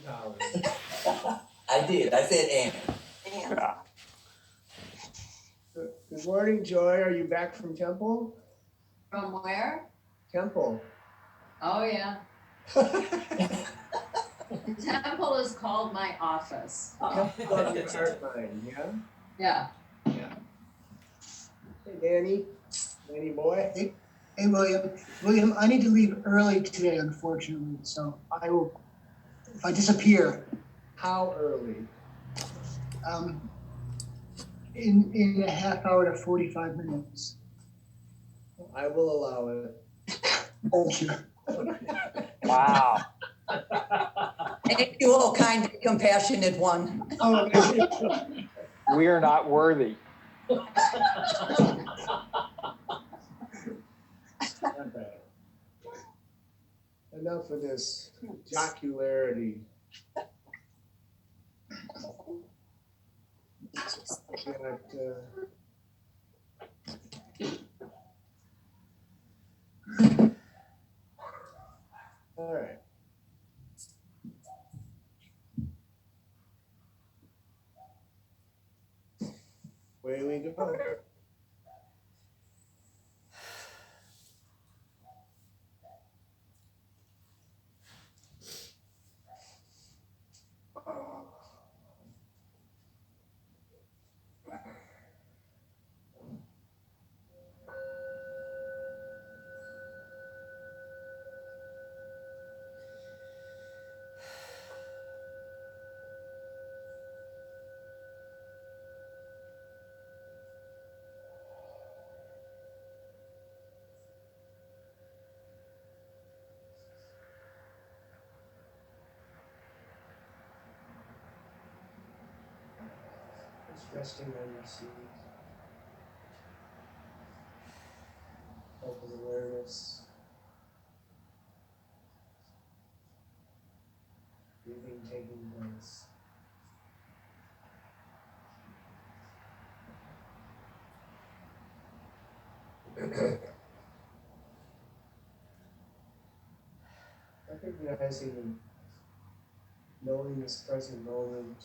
I did. I said and. Yeah. Good morning, Joy. Are you back from temple? From where? Temple. Oh, yeah. The temple is called my office. Temple of your heart mind, yeah? Yeah. Hey, Danny. Danny boy. Hey, William. William, I need to leave early today, unfortunately. So I will, if I disappear. How early? In a half hour to 45 minutes. I will allow it. Thank you. Wow. Ain't you all kind and compassionate one? Oh, We are not worthy. Okay. Enough of this jocularity. All right. Away we go. Just resting on your seat. Open awareness. Breathing taking place. Recognizing and knowing this present moment.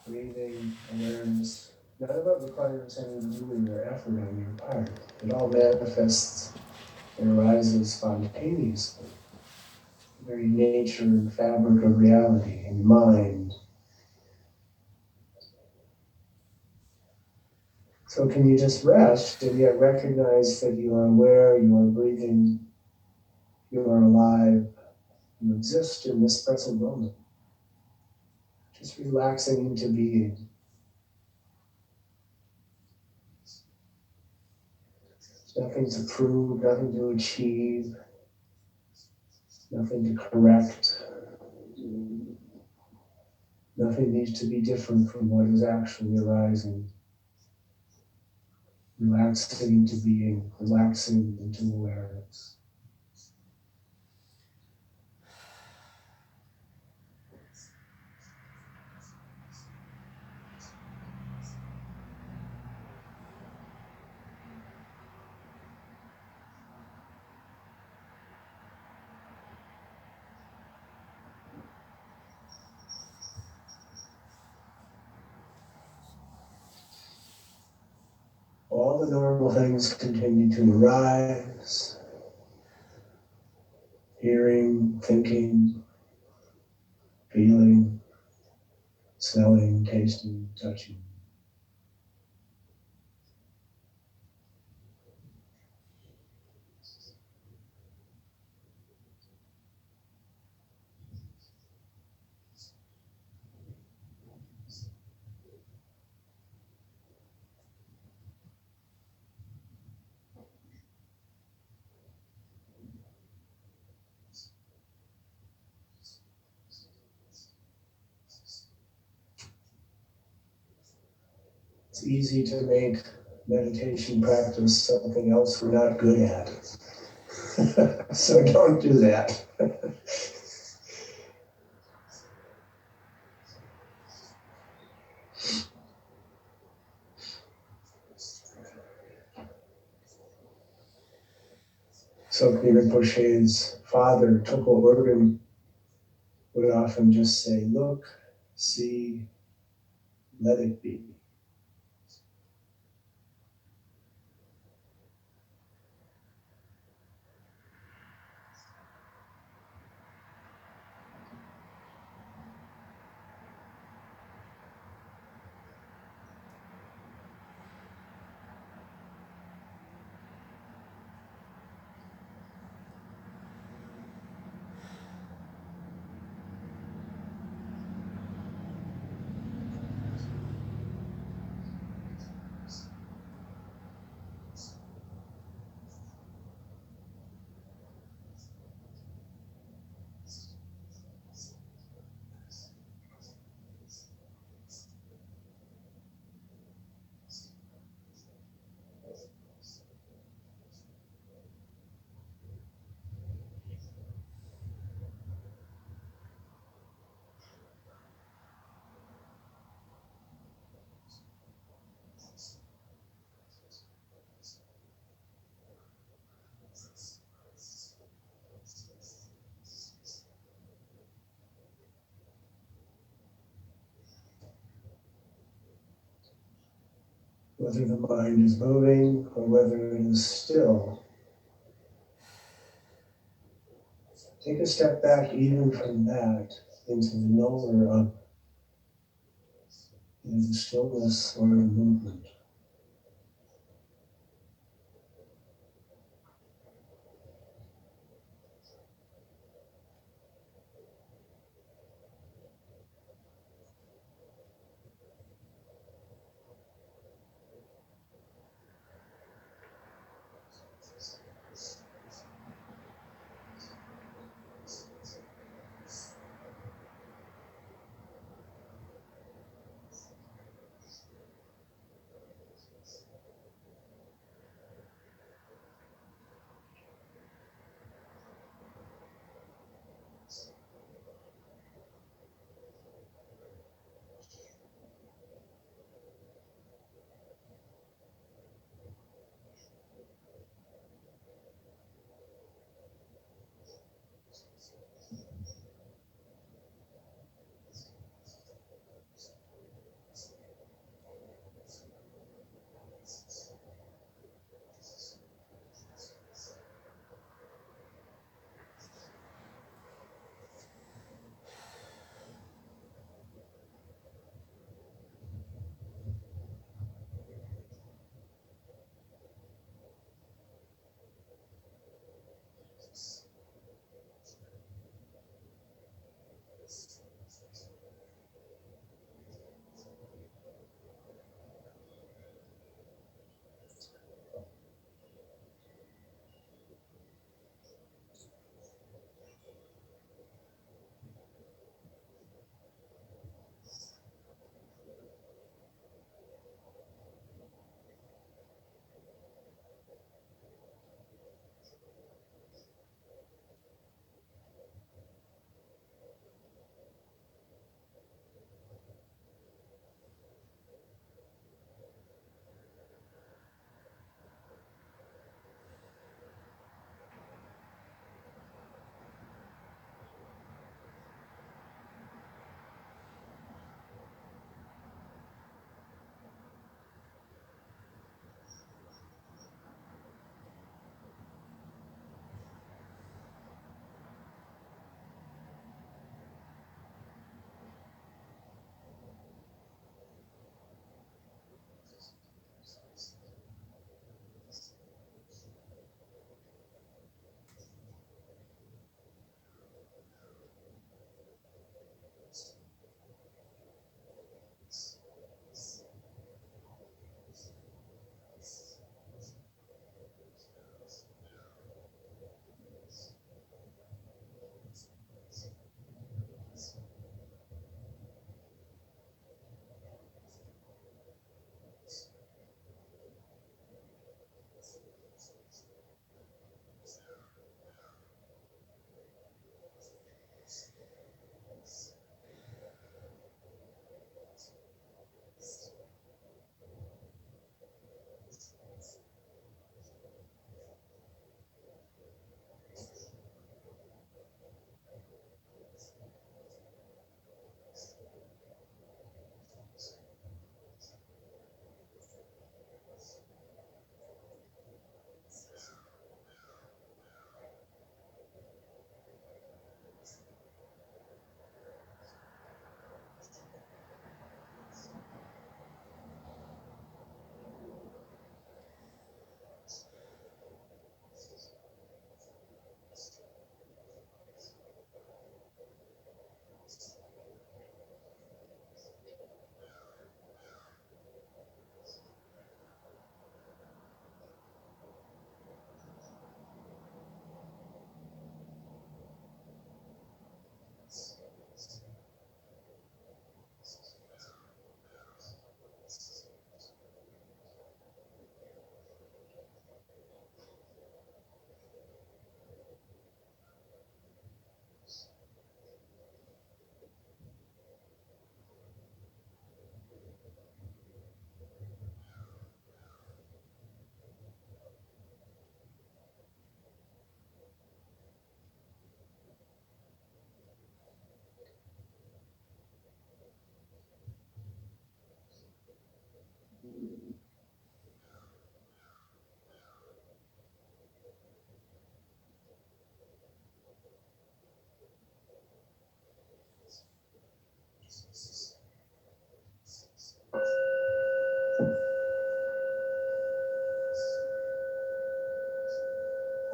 Breathing awareness. None of it requires any doing or effort on your part. It all manifests and arises spontaneously. The very nature and fabric of reality and mind. So can you just rest and yet recognize that you are aware, you are breathing, you are alive, you exist in this present moment. Just relaxing into being. There's nothing to prove, nothing to achieve, nothing to correct. Nothing needs to be different from what is actually arising. Relaxing into being, relaxing into awareness. All the normal things continue to arise. Hearing, thinking, feeling, smelling, tasting, touching. It's easy to make meditation practice something else we're not good at. So don't do that. Tsoknyi Rinpoche's father, Toko Urban, would often just say, look, see, let it be. Whether the mind is moving or whether it is still, take a step back even from that into the knower of either the stillness or the movement.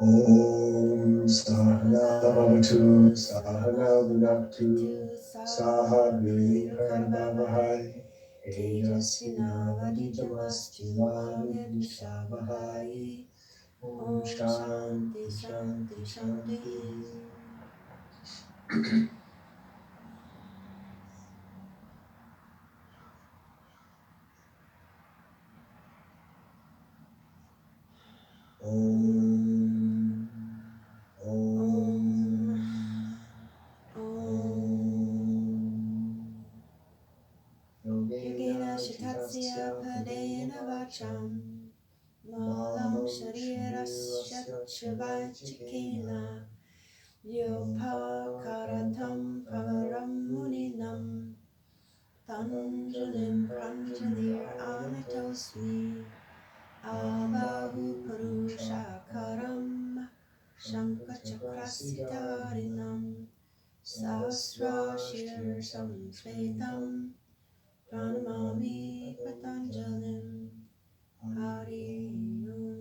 Om Sahana Bhavatu Sahana Bhunaktu Saha Virabhavahai Tejasvinavaditamastu Vidvishavahai. Om Shanti Shanti Shanti. Om. Om. Om. Yogena Shitatsya Padena Vacham Malam Sharirasya Chikena Yopakaratam Pavaram Muninam Tanjalim Pranjalir Anatosmi Abahu Purushakaram Shankachakrasitarinam Sasrashir Samsvetam Pranamami Patanjalim Hari Om.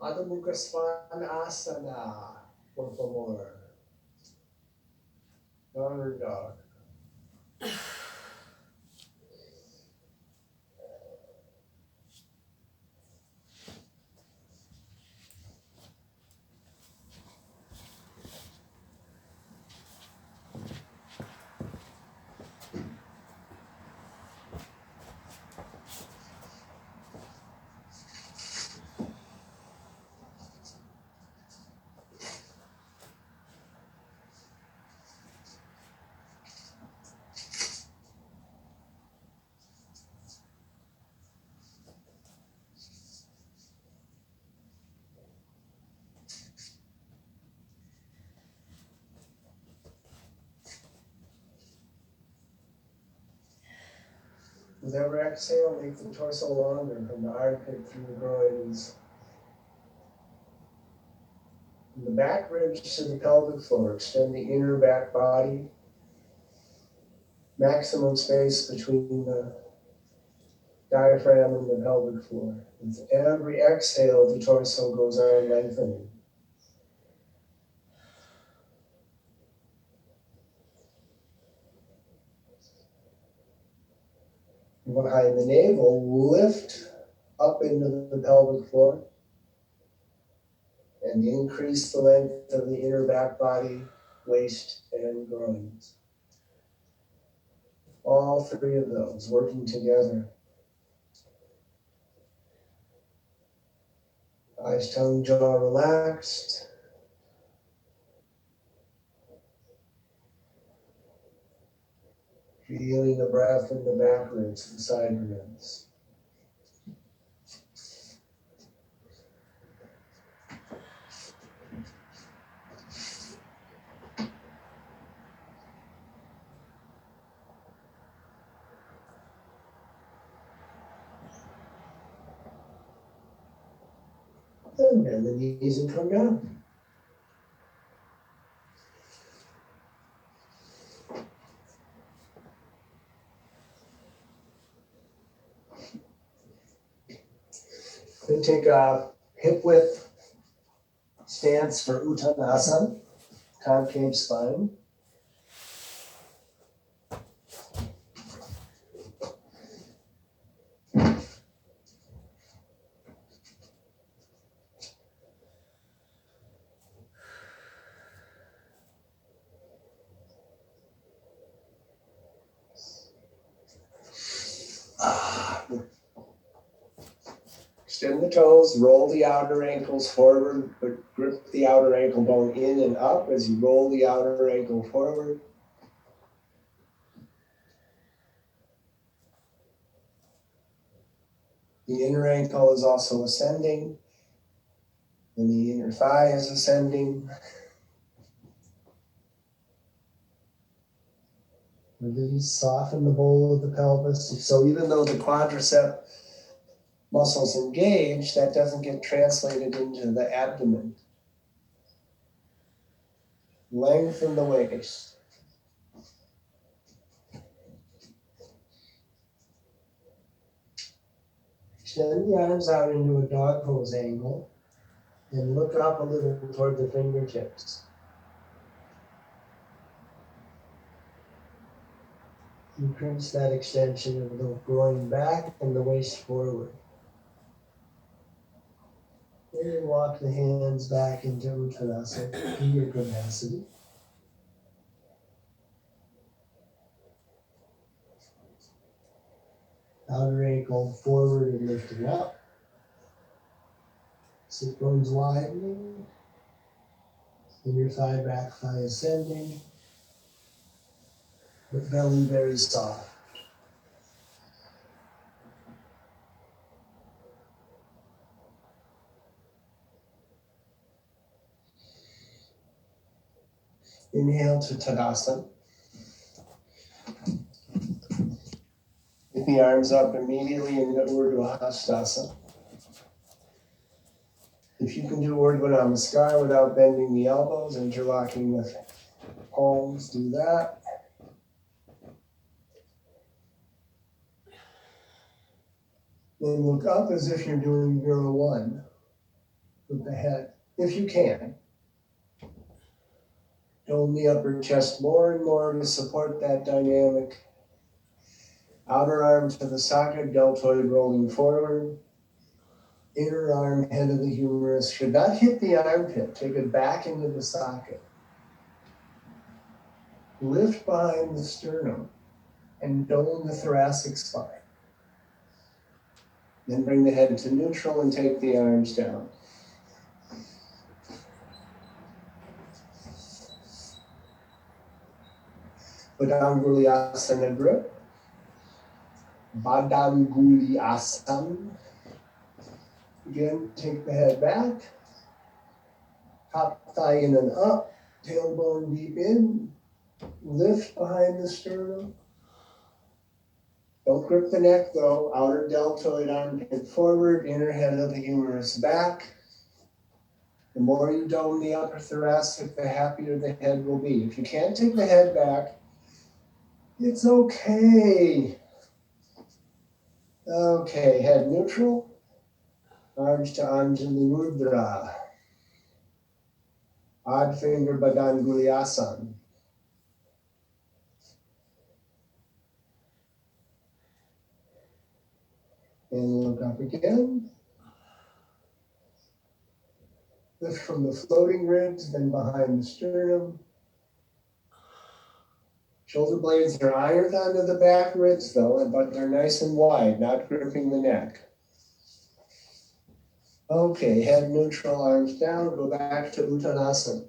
Adho mukha svanasana, por favor. Downward dog. With every exhale, make the torso longer from the armpit through the groins. From the back ribs to the pelvic floor, extend the inner back body. Maximum space between the diaphragm and the pelvic floor. With every exhale, the torso goes on lengthening. Behind the navel, lift up into the pelvic floor and increase the length of the inner back body, waist, and groins. All three of those working together. Eyes, tongue, jaw relaxed. Feeling the breath in the back ribs and side ribs. And bend the knees and come down. Then take a hip width stance for uttanasana, concave spine. Extend the toes, roll the outer ankles forward, but grip the outer ankle bone in and up as you roll the outer ankle forward. The inner ankle is also ascending, and the inner thigh is ascending. Release, soften the bowl of the pelvis. So even though the quadricep muscles engaged, that doesn't get translated into the abdomen. Lengthen the waist. Extend the arms out into a dog pose angle and look up a little toward the fingertips. Increase that extension of the groin back and the waist forward. Then walk the hands back into uttanasana to your capacity. Outer ankle forward and lifting up. Sit bones widening. Inner thigh, back thigh ascending. But belly very soft. Inhale to Tadasana. Get the arms up immediately into urdva hastasana. If you can do urdva namaskar without bending the elbows, interlocking the palms, do that. Then look up as if you're doing virasana with the head, if you can. Dome the upper chest more and more to support that dynamic. Outer arm to the socket, deltoid rolling forward. Inner arm, head of the humerus, should not hit the armpit. Take it back into the socket. Lift behind the sternum and dome the thoracic spine. Then bring the head to neutral and take the arms down. Badanguliasana grip. Badanguliasana. Again, take the head back. Top thigh in and up. Tailbone deep in. Lift behind the sternum. Don't grip the neck though. Outer deltoid armpit forward. Inner head of the humerus back. The more you dome the upper thoracic, the happier the head will be. If you can't take the head back, it's okay. Okay, head neutral. Arms to Anjali Mudra. Odd finger Badanguliasana. And look up again. Lift from the floating ribs, then behind the sternum. Shoulder blades are ironed onto the back ribs though, but they're nice and wide, not gripping the neck. Okay, head neutral, arms down, go back to uttanasana.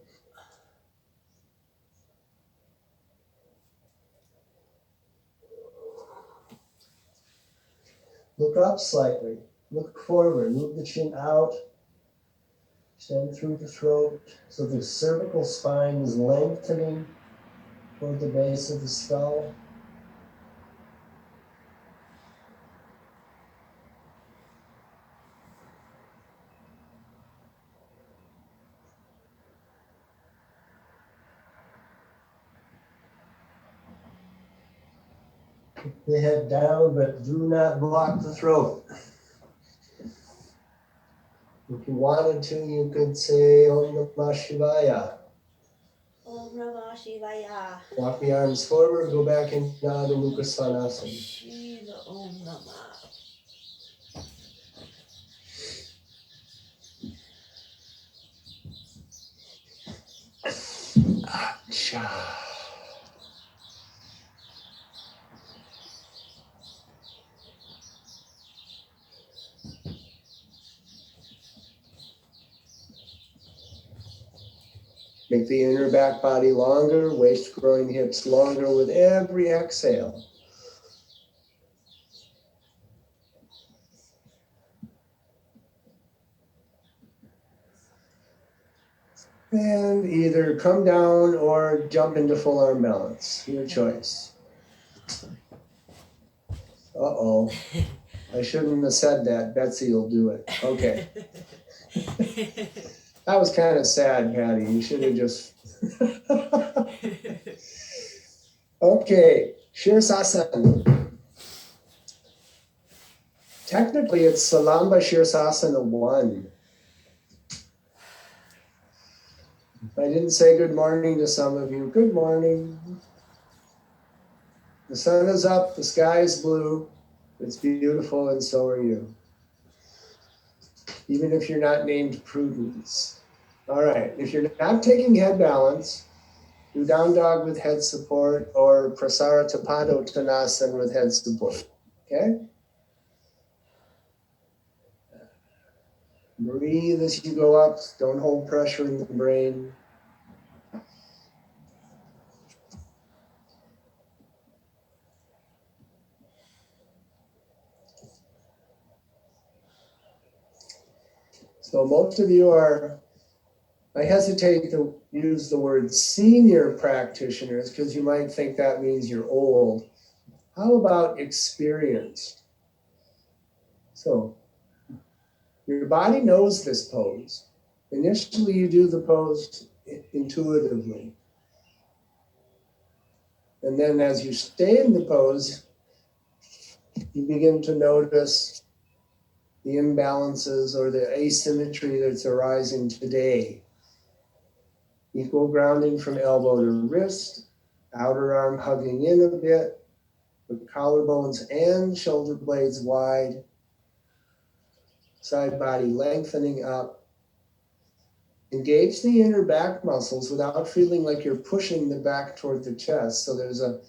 Look up slightly, look forward, move the chin out, extend through the throat, so the cervical spine is lengthening toward the base of the skull. Keep the head down, but do not block the throat. If you wanted to, you could say Om Namah Shivaya. Om Namah Shivaya. Walk the arms forward, go back into adho mukha svanasana. Shiva Om Namah. Acha. Make the inner back body longer, waist, groin, hips longer with every exhale. And either come down or jump into full arm balance, your choice. Uh-oh. I shouldn't have said that. Betsy will do it. Okay. That was kind of sad, Patty. You should have just. Okay, sirsasana. Technically, it's Salamba Sirsasana 1. I didn't say good morning to some of you. Good morning. The sun is up, the sky is blue. It's beautiful, and so are you. Even if you're not named Prudence. All right, if you're not taking head balance, do down dog with head support or prasarabdhana uttanasana with head support. Okay? Breathe as you go up. Don't hold pressure in the brain. So most of you are, I hesitate to use the word senior practitioners because you might think that means you're old. How about experienced? So your body knows this pose. Initially, you do the pose intuitively. And then as you stay in the pose, you begin to notice the imbalances or the asymmetry that's arising today. Equal grounding from elbow to wrist, outer arm hugging in a bit, with collarbones and shoulder blades wide, side body lengthening up. Engage the inner back muscles without feeling like you're pushing the back toward the chest. So there's a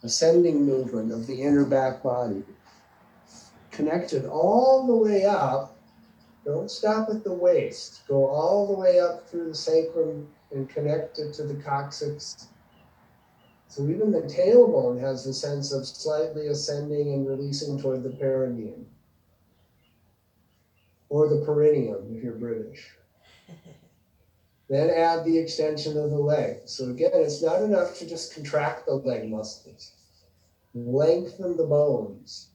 ascending movement of the inner back body. Connected all the way up. Don't stop at the waist. Go all the way up through the sacrum and connect it to the coccyx. So even the tailbone has a sense of slightly ascending and releasing toward the perineum. Or the perineum if you're British. Then add the extension of the leg. So again, it's not enough to just contract the leg muscles. Lengthen the bones.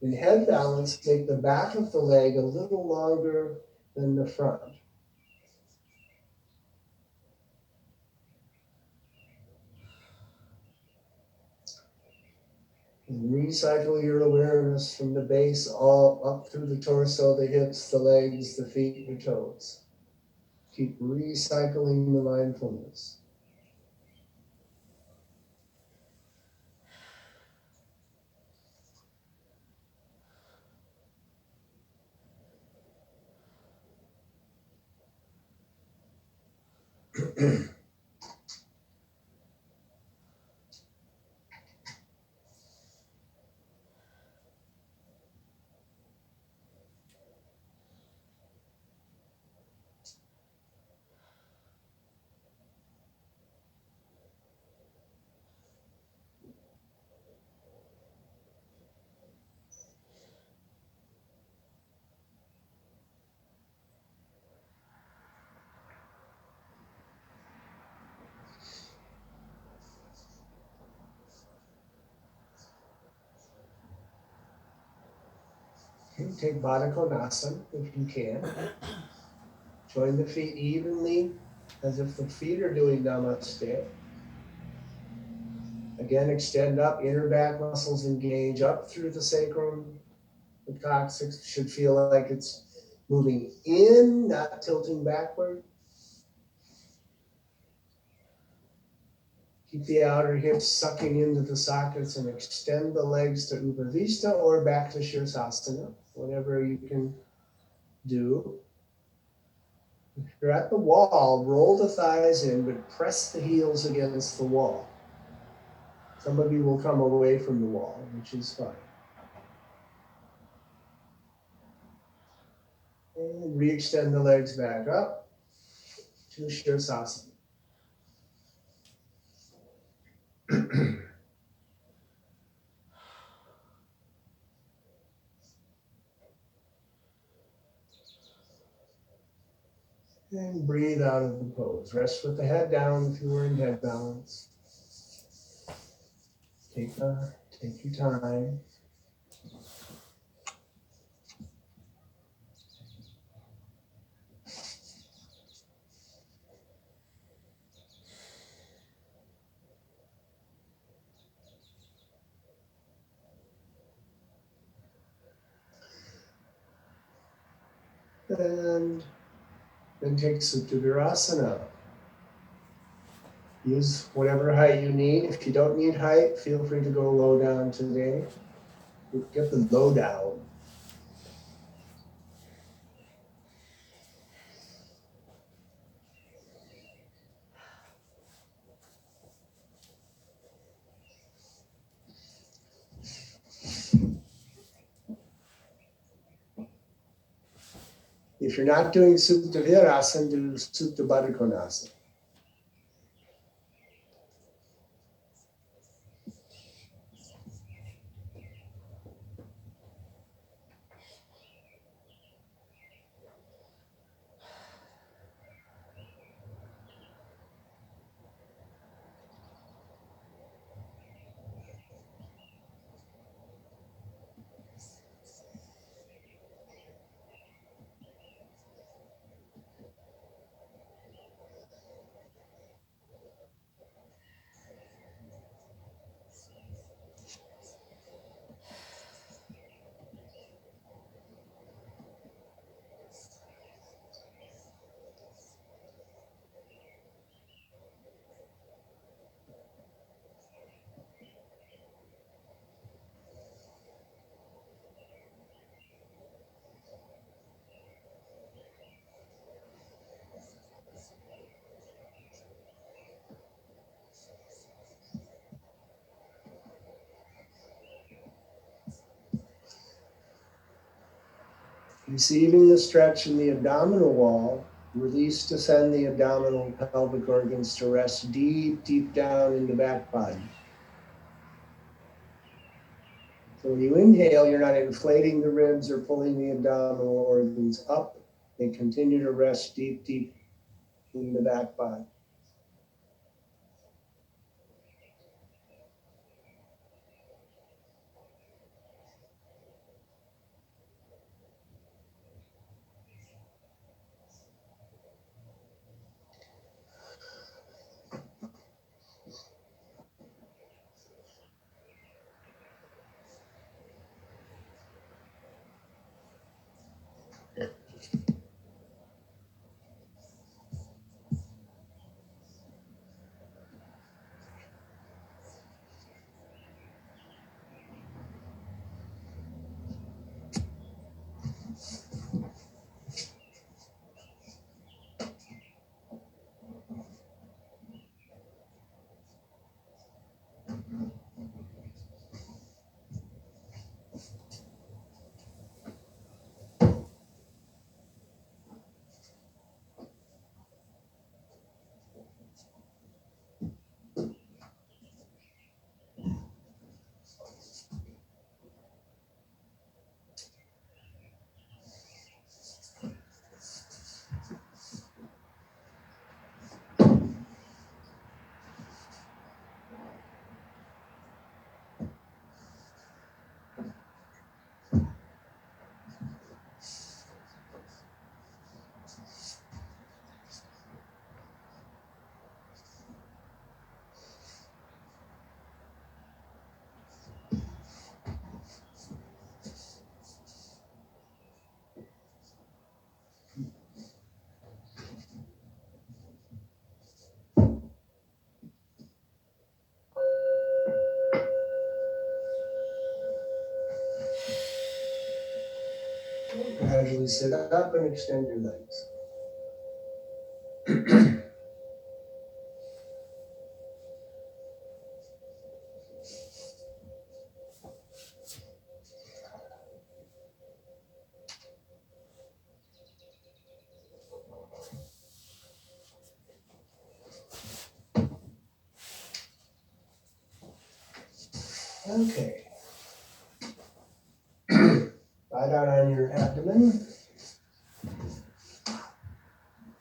In head balance, make the back of the leg a little longer than the front. And recycle your awareness from the base all up through the torso, the hips, the legs, the feet, the toes. Keep recycling the mindfulness. Take Baddha Konasana if you can. Join the feet evenly as if the feet are doing namaste. Again, extend up, inner back muscles engage up through the sacrum. The coccyx should feel like it's moving in, not tilting backward. Keep the outer hips sucking into the sockets and extend the legs to Upavishta or back to Sirsasana, whatever you can do. If you're at the wall, roll the thighs in, but press the heels against the wall. Some of you will come away from the wall, which is fine. And re-extend the legs back up to Sirsasana. And breathe out of the pose. Rest with the head down if you were in head balance. Take your time. And then take supta virasana. Use whatever height you need. If you don't need height, feel free to go low down today. Get the low down. If you're not doing supta virasana, do supta baddha konasana. Receiving the stretch in the abdominal wall, release to send the abdominal and pelvic organs to rest deep, deep down in the back body. So when you inhale, you're not inflating the ribs or pulling the abdominal organs up. They continue to rest deep, deep in the back body. Gradually sit up and extend your legs. Okay. Lie down on your abdomen.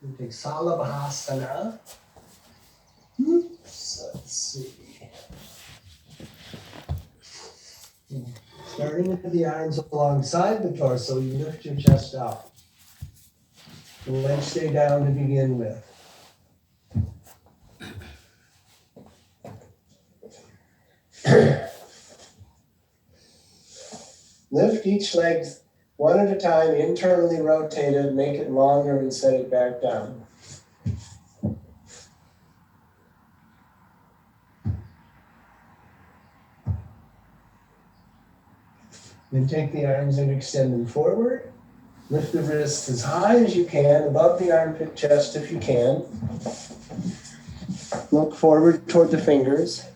You take hastasana. So let's see. Starting with the arms alongside the torso, you lift your chest out. The legs stay down to begin with. Lift each leg One at a time, internally rotate it, make it longer and set it back down. Then take the arms and extend them forward. Lift the wrists as high as you can, above the armpit chest if you can. Look forward toward the fingers.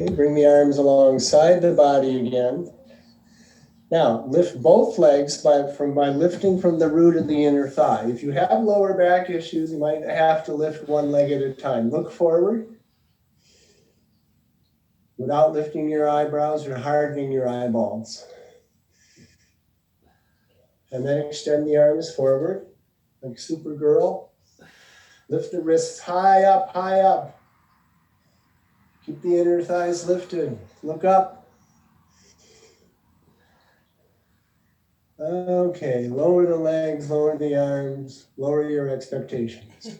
Okay, bring the arms alongside the body again. Now, lift both legs by lifting from the root of the inner thigh. If you have lower back issues, you might have to lift one leg at a time. Look forward without lifting your eyebrows or hardening your eyeballs. And then extend the arms forward, like Supergirl. Lift the wrists high up, high up. Keep the inner thighs lifted. Look up. Okay, lower the legs, lower the arms, lower your expectations.